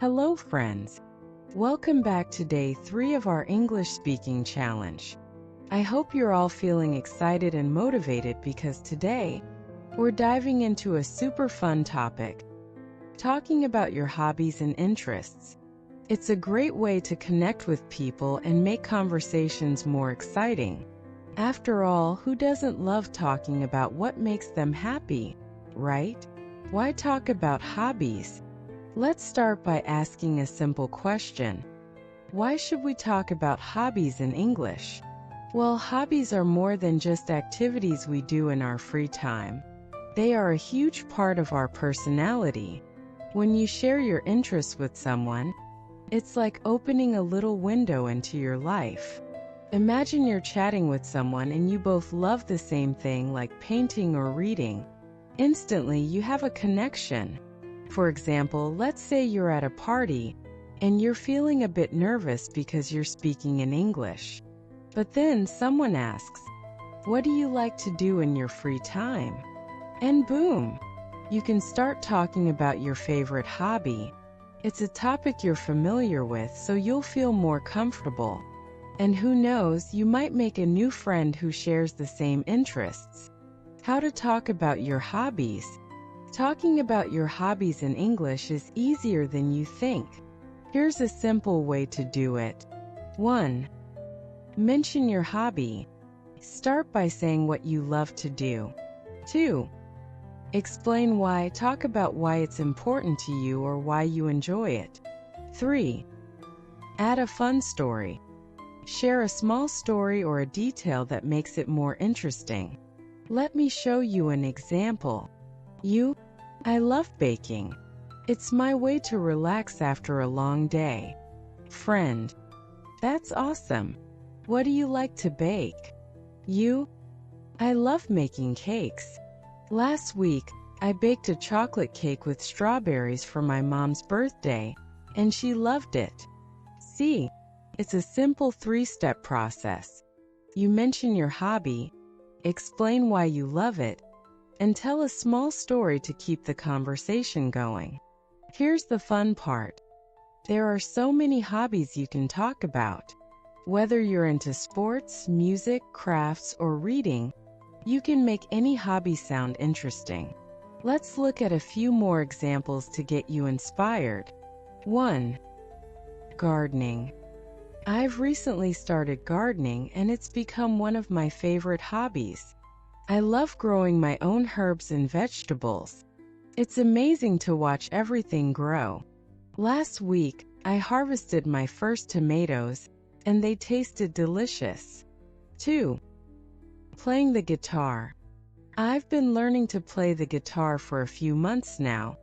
Hello friends! Welcome back to day 3 of our English speaking challenge. I hope you're all feeling excited and motivated because today, we're diving into a super fun topic, talking about your hobbies and interests. It's a great way to connect with people and make conversations more exciting. After all, who doesn't love talking about what makes them happy, right? Why talk about hobbies? Let's start by asking a simple question. Why should we talk about hobbies in English? Well, hobbies are more than just activities we do in our free time. They are a huge part of our personality. When you share your interests with someone, it's like opening a little window into your life. Imagine you're chatting with someone and you both love the same thing, like painting or reading. Instantly, you have a connection. For example, let's say you're at a party and you're feeling a bit nervous because you're speaking in English. But then someone asks, "What do you like to do in your free time?" And boom, you can start talking about your favorite hobby. It's a topic you're familiar with, so you'll feel more comfortable. And who knows, you might make a new friend who shares the same interests. How to talk about your hobbies? Talking about your hobbies in English is easier than you think. Here's a simple way to do it. 1. Mention your hobby. Start by saying what you love to do. 2. Explain why. Talk about why it's important to you or why you enjoy it. 3. Add a fun story. Share a small story or a detail that makes it more interesting. Let me show you an example. I love baking. It's my way to relax after a long day. Friend: That's awesome. What do you like to bake? I love making cakes. Last week, I baked a chocolate cake with strawberries for my mom's birthday, and she loved it. See? It's a simple 3-step process. You mention your hobby, explain why you love it, and tell a small story to keep the conversation going. Here's the fun part. There are so many hobbies you can talk about. Whether you're into sports, music, crafts, or reading, you can make any hobby sound interesting. Let's look at a few more examples to get you inspired. 1. Gardening. I've recently started gardening and it's become one of my favorite hobbies. I love growing my own herbs and vegetables. It's amazing to watch everything grow. Last week, I harvested my first tomatoes, and they tasted delicious. 2. Playing the guitar. I've been learning to play the guitar for a few months now.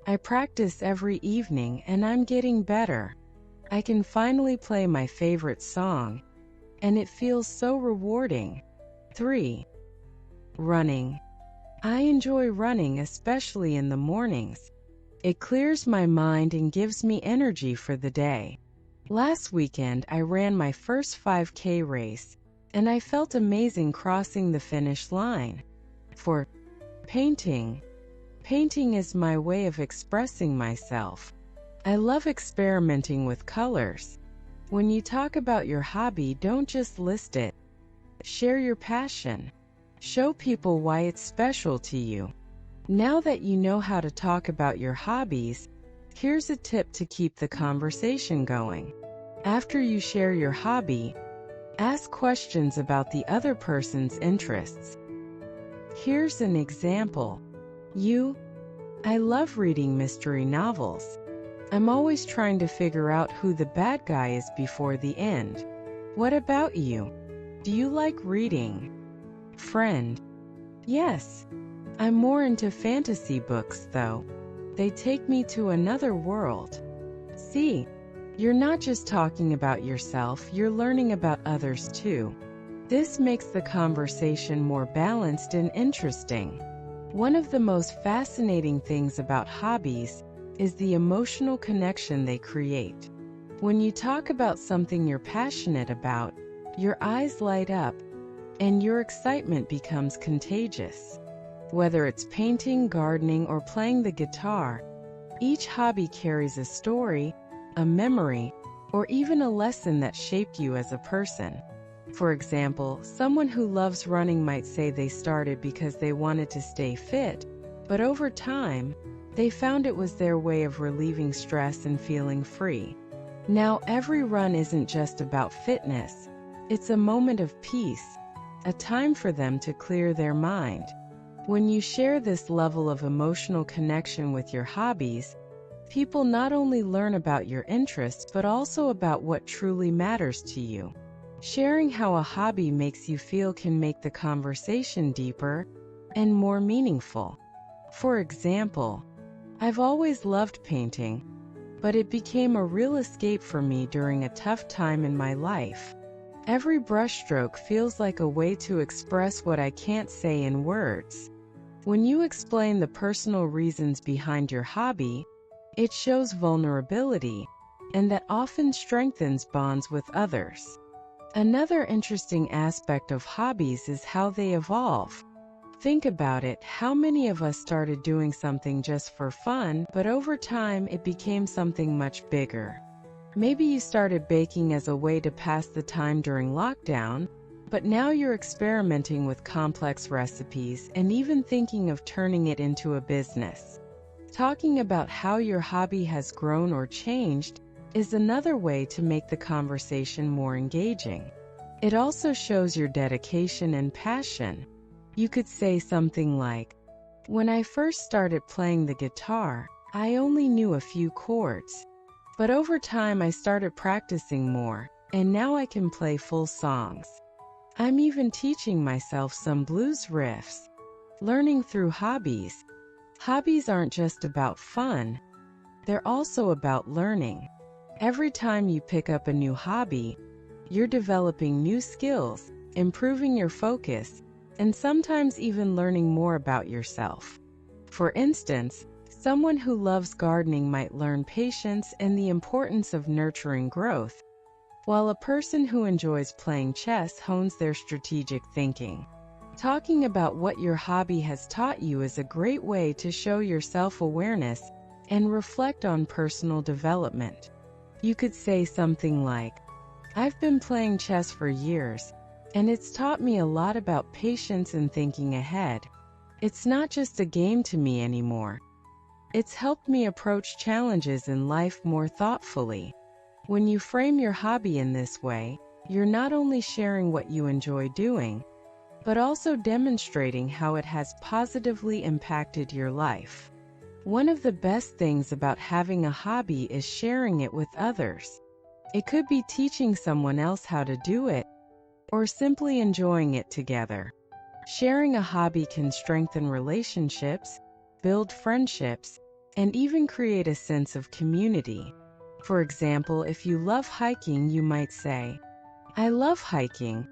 I practice every evening and I'm getting better. I can finally play my favorite song, and it feels so rewarding. 3. Running. I enjoy running, especially in the mornings. It clears my mind and gives me energy for the day. Last weekend, I ran my first 5K race, and I felt amazing crossing the finish line. 4. Painting. Painting is my way of expressing myself. I love experimenting with colors. When you talk about your hobby, don't just list it. Share your passion. Show people why it's special to you. Now that you know how to talk about your hobbies, here's a tip to keep the conversation going. After you share your hobby, ask questions about the other person's interests. Here's an example. I love reading mystery novels. I'm always trying to figure out who the bad guy is before the end. What about you? Do you like reading? Friend: Yes. I'm more into fantasy books, though. They take me to another world. See? You're not just talking about yourself, you're learning about others too. This makes the conversation more balanced and interesting. One of the most fascinating things about hobbies is the emotional connection they create. When you talk about something you're passionate about, your eyes light up, and your excitement becomes contagious. Whether it's painting, gardening, or playing the guitar, Each hobby carries a story, a memory, or even a lesson that shaped you as a person. For example, someone who loves running might say they started because they wanted to stay fit, but over time, they found it was their way of relieving stress and feeling free. Now, every run isn't just about fitness. It's a moment of peace, a time for them to clear their mind. When you share this level of emotional connection with your hobbies, people not only learn about your interests but also about what truly matters to you. Sharing how a hobby makes you feel can make the conversation deeper and more meaningful. For example, I've always loved painting, but it became a real escape for me during a tough time in my life. Every brushstroke feels like a way to express what I can't say in words. When you explain the personal reasons behind your hobby, it shows vulnerability, and that often strengthens bonds with others. Another interesting aspect of hobbies is how they evolve. Think about it, how many of us started doing something just for fun, but over time it became something much bigger. Maybe you started baking as a way to pass the time during lockdown, but now you're experimenting with complex recipes and even thinking of turning it into a business. Talking about how your hobby has grown or changed is another way to make the conversation more engaging. It also shows your dedication and passion. You could say something like, "When I first started playing the guitar, I only knew a few chords. But over time I started practicing more, and now I can play full songs. I'm even teaching myself some blues riffs." Learning through hobbies. Hobbies aren't just about fun, they're also about learning. Every time you pick up a new hobby, you're developing new skills, improving your focus, and sometimes even learning more about yourself. For instance, someone who loves gardening might learn patience and the importance of nurturing growth, while a person who enjoys playing chess hones their strategic thinking. Talking about what your hobby has taught you is a great way to show your self-awareness and reflect on personal development. You could say something like, "I've been playing chess for years, and it's taught me a lot about patience and thinking ahead. It's not just a game to me anymore. It's helped me approach challenges in life more thoughtfully." When you frame your hobby in this way, you're not only sharing what you enjoy doing, but also demonstrating how it has positively impacted your life. One of the best things about having a hobby is sharing it with others. It could be teaching someone else how to do it, or simply enjoying it together. Sharing a hobby can strengthen relationships, build friendships, and even create a sense of community. For example, if you love hiking, you might say, "I love hiking,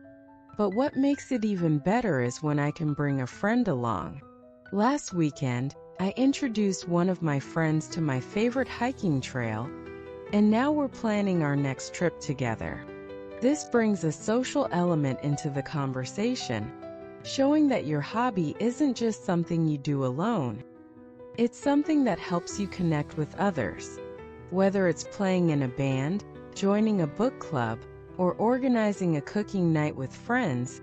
but what makes it even better is when I can bring a friend along." Last weekend, I introduced one of my friends to my favorite hiking trail, and now we're planning our next trip together. This brings a social element into the conversation, showing that your hobby isn't just something you do alone. It's something that helps you connect with others. Whether it's playing in a band, joining a book club, or organizing a cooking night with friends,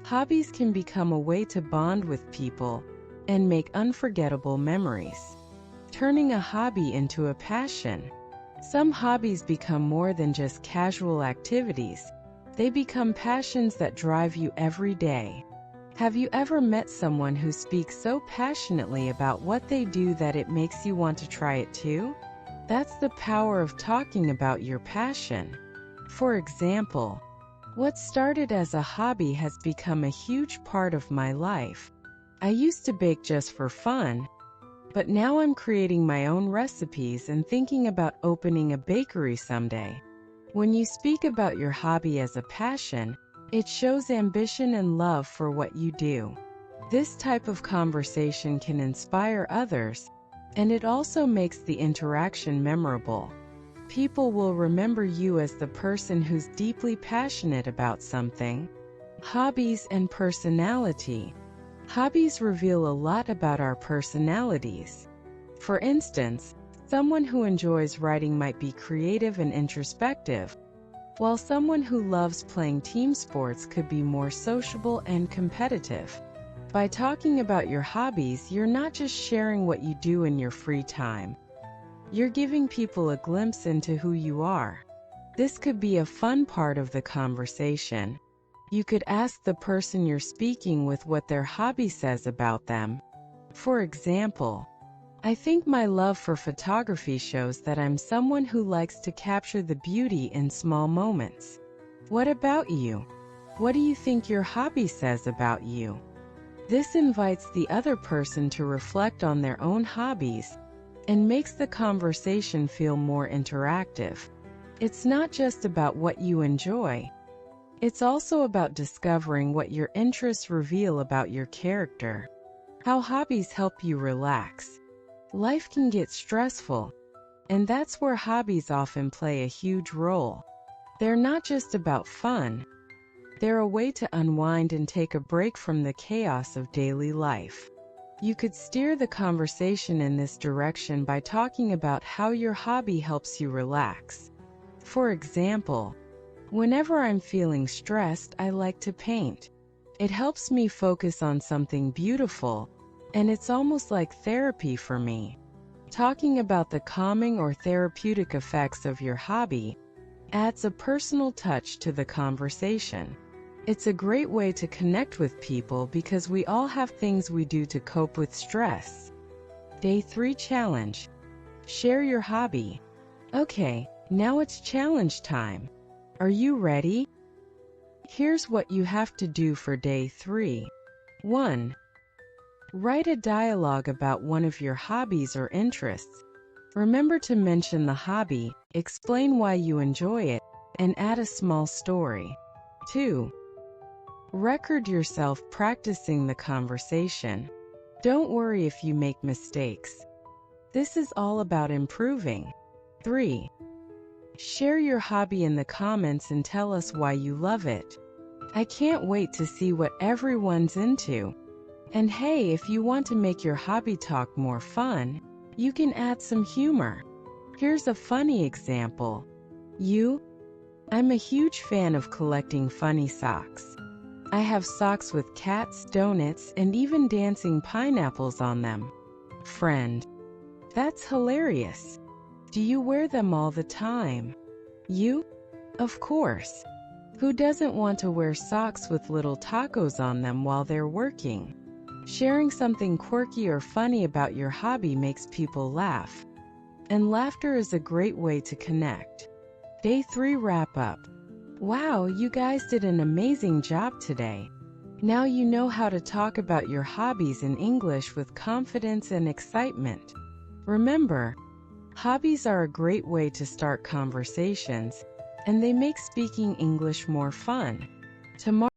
hobbies can become a way to bond with people and make unforgettable memories. Turning a hobby into a passion. Some hobbies become more than just casual activities. They become passions that drive you every day. Have you ever met someone who speaks so passionately about what they do that it makes you want to try it too? That's the power of talking about your passion. For example, what started as a hobby has become a huge part of my life. I used to bake just for fun, but now I'm creating my own recipes and thinking about opening a bakery someday. When you speak about your hobby as a passion, it shows ambition and love for what you do. This type of conversation can inspire others, and it also makes the interaction memorable. People will remember you as the person who's deeply passionate about something. Hobbies and personality. Hobbies reveal a lot about our personalities. For instance, Someone who enjoys writing might be creative and introspective, while someone who loves playing team sports could be more sociable and competitive. By talking about your hobbies, you're not just sharing what you do in your free time. You're giving people a glimpse into who you are. This could be a fun part of the conversation. You could ask the person you're speaking with what their hobby says about them. For example, I think my love for photography shows that I'm someone who likes to capture the beauty in small moments. What about you? What do you think your hobby says about you? This invites the other person to reflect on their own hobbies and makes the conversation feel more interactive. It's not just about what you enjoy. It's also about discovering what your interests reveal about your character. How hobbies help you relax. Life can get stressful, and that's where hobbies often play a huge role. They're not just about fun. They're a way to unwind and take a break from the chaos of daily life. You could steer the conversation in this direction by talking about how your hobby helps you relax. For example, whenever I'm feeling stressed, I like to paint. It helps me focus on something beautiful, and it's almost like therapy for me. Talking about the calming or therapeutic effects of your hobby adds a personal touch to the conversation. It's a great way to connect with people because we all have things we do to cope with stress. Day 3 challenge. Share your hobby. Okay, now it's challenge time. Are you ready? Here's what you have to do for day 3. 1. Write a dialogue about one of your hobbies or interests. Remember to mention the hobby, explain why you enjoy it, and add a small story. 2. Record yourself practicing the conversation. Don't worry if you make mistakes. This is all about improving. 3. Share your hobby in the comments and tell us why you love it. I can't wait to see what everyone's into. And hey, if you want to make your hobby talk more fun, you can add some humor. Here's a funny example. I'm a huge fan of collecting funny socks. I have socks with cats, donuts, and even dancing pineapples on them. Friend. That's hilarious. Do you wear them all the time? Of course. Who doesn't want to wear socks with little tacos on them while they're working? Sharing something quirky or funny about your hobby makes people laugh. And laughter is a great way to connect. Day 3 wrap up. Wow, you guys did an amazing job today. Now you know how to talk about your hobbies in English with confidence and excitement. Remember, hobbies are a great way to start conversations, and they make speaking English more fun. Tomorrow